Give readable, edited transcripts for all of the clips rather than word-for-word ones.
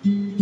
Kể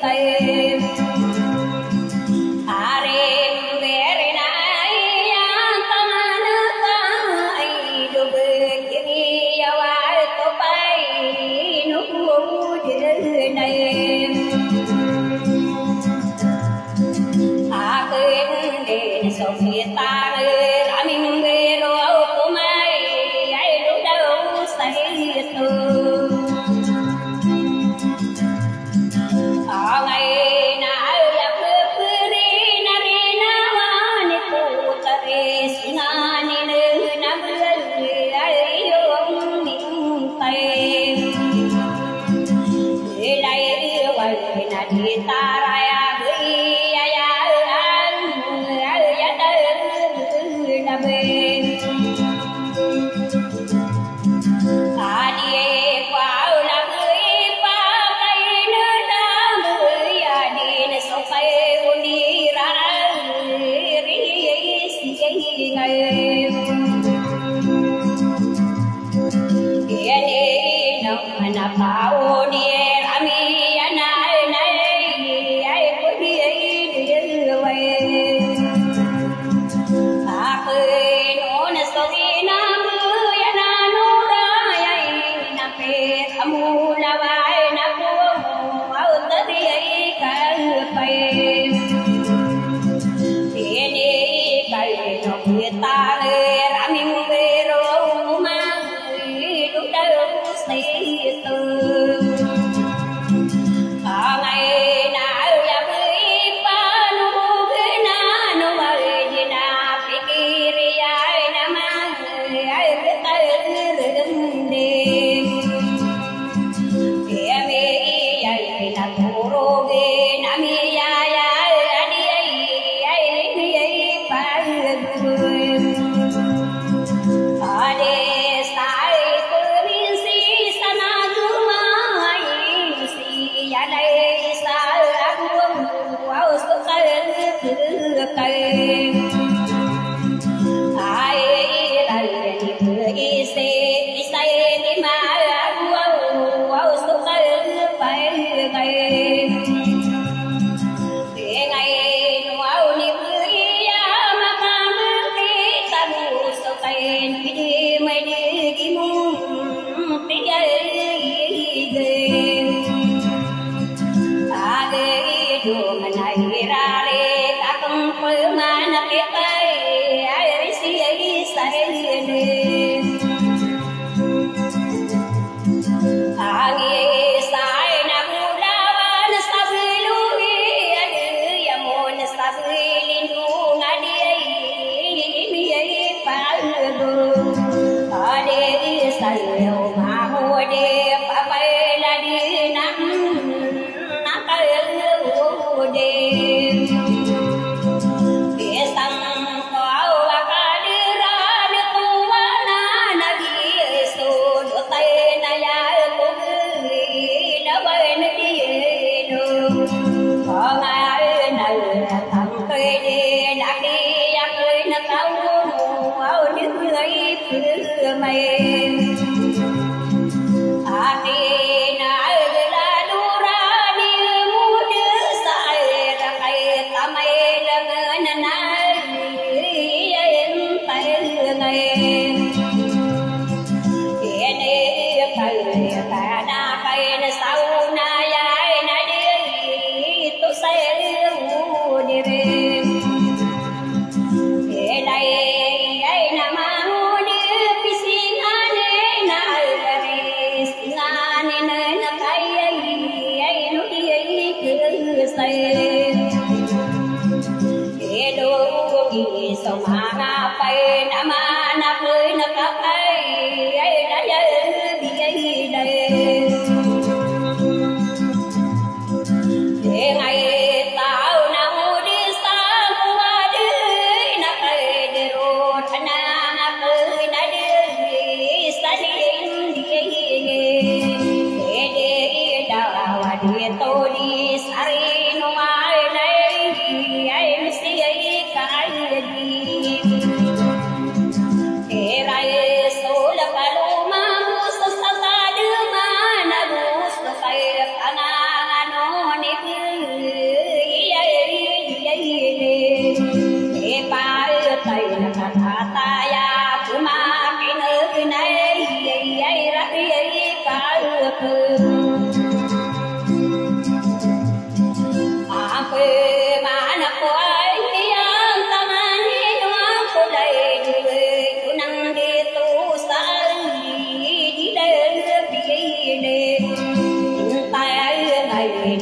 cây are về này tâm nước ai du bê đi vào tô bay nụ dưới này quên đến sông ta ra mình về rồi cô mai ai lúc đâu say từ ngày nào là cứ đi na ni cô ta re sina ni na bơi ai yong mình tay để lại vậy na đi ta ra gửi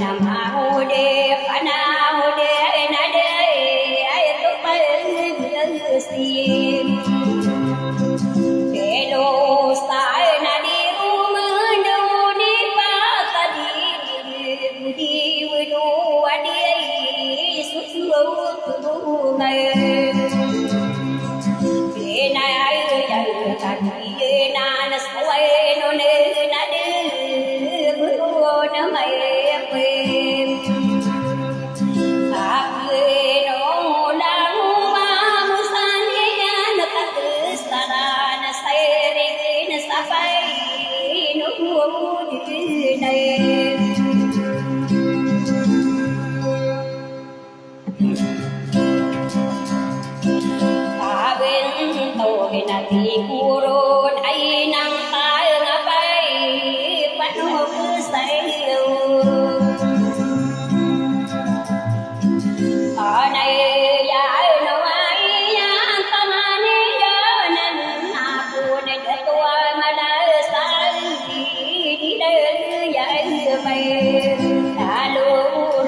namahu de panahu de nade ay tu palsi kelo sai nadi rumanu ni patadi budi wudu adi susu ngai na ay kan na na sawai no ne na de na mai pe ap no la ma musani na kat sara na sai re na sapai no di ne na ti puro ai nang tai nga pai panu sai lu anai ya no ai ya tamane ya nan na pu ne tua mala sai di de ya mai alo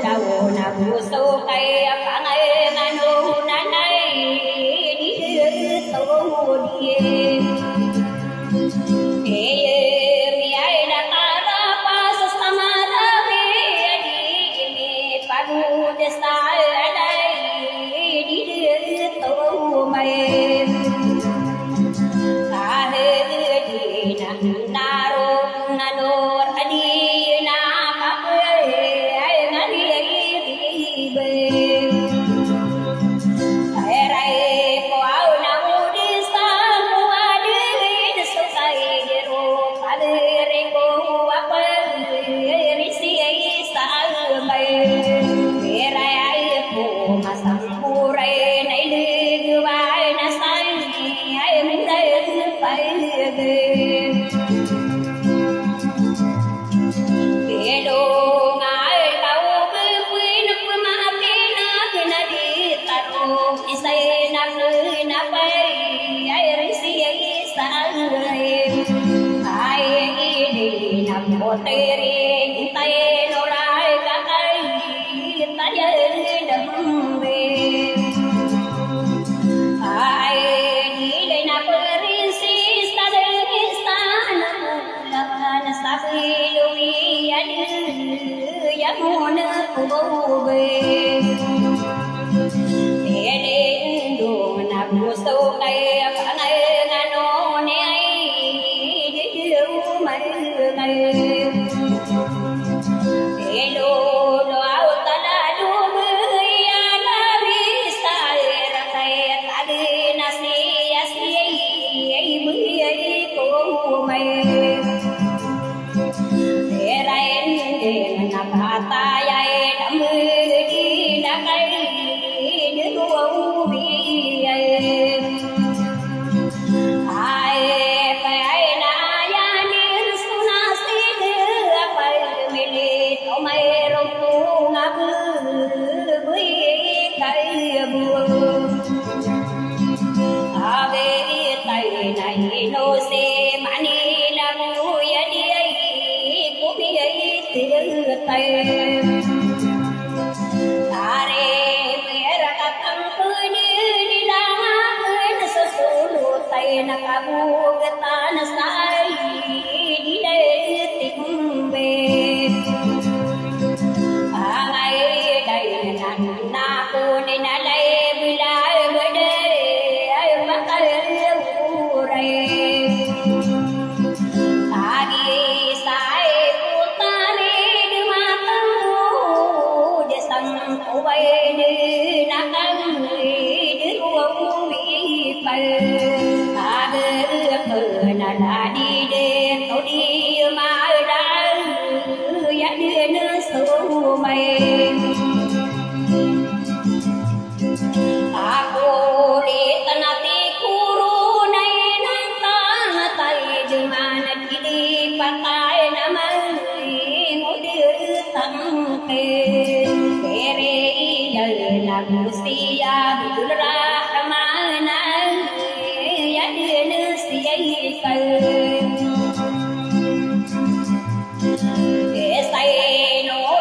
lau na bu so kai pa ngai nganu na nai di to di Teri tay no rai ka kai ta ye dam ve ai di le na perisi sta de istana la sa fi lui ya mon ko ve ele do na bu so kai pa ngai na no ne ai di lu mai ngai Say no,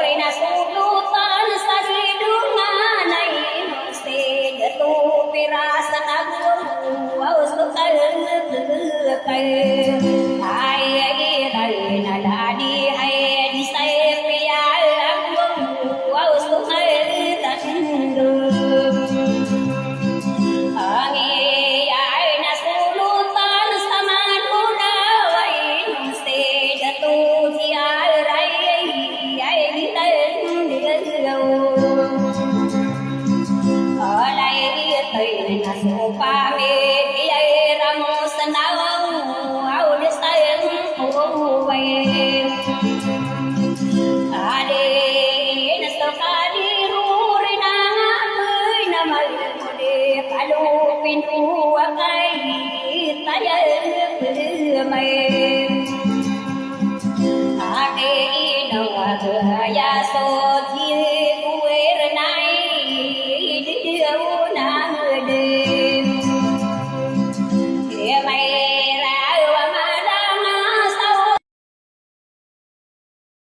chùa cây ta mê đi đâu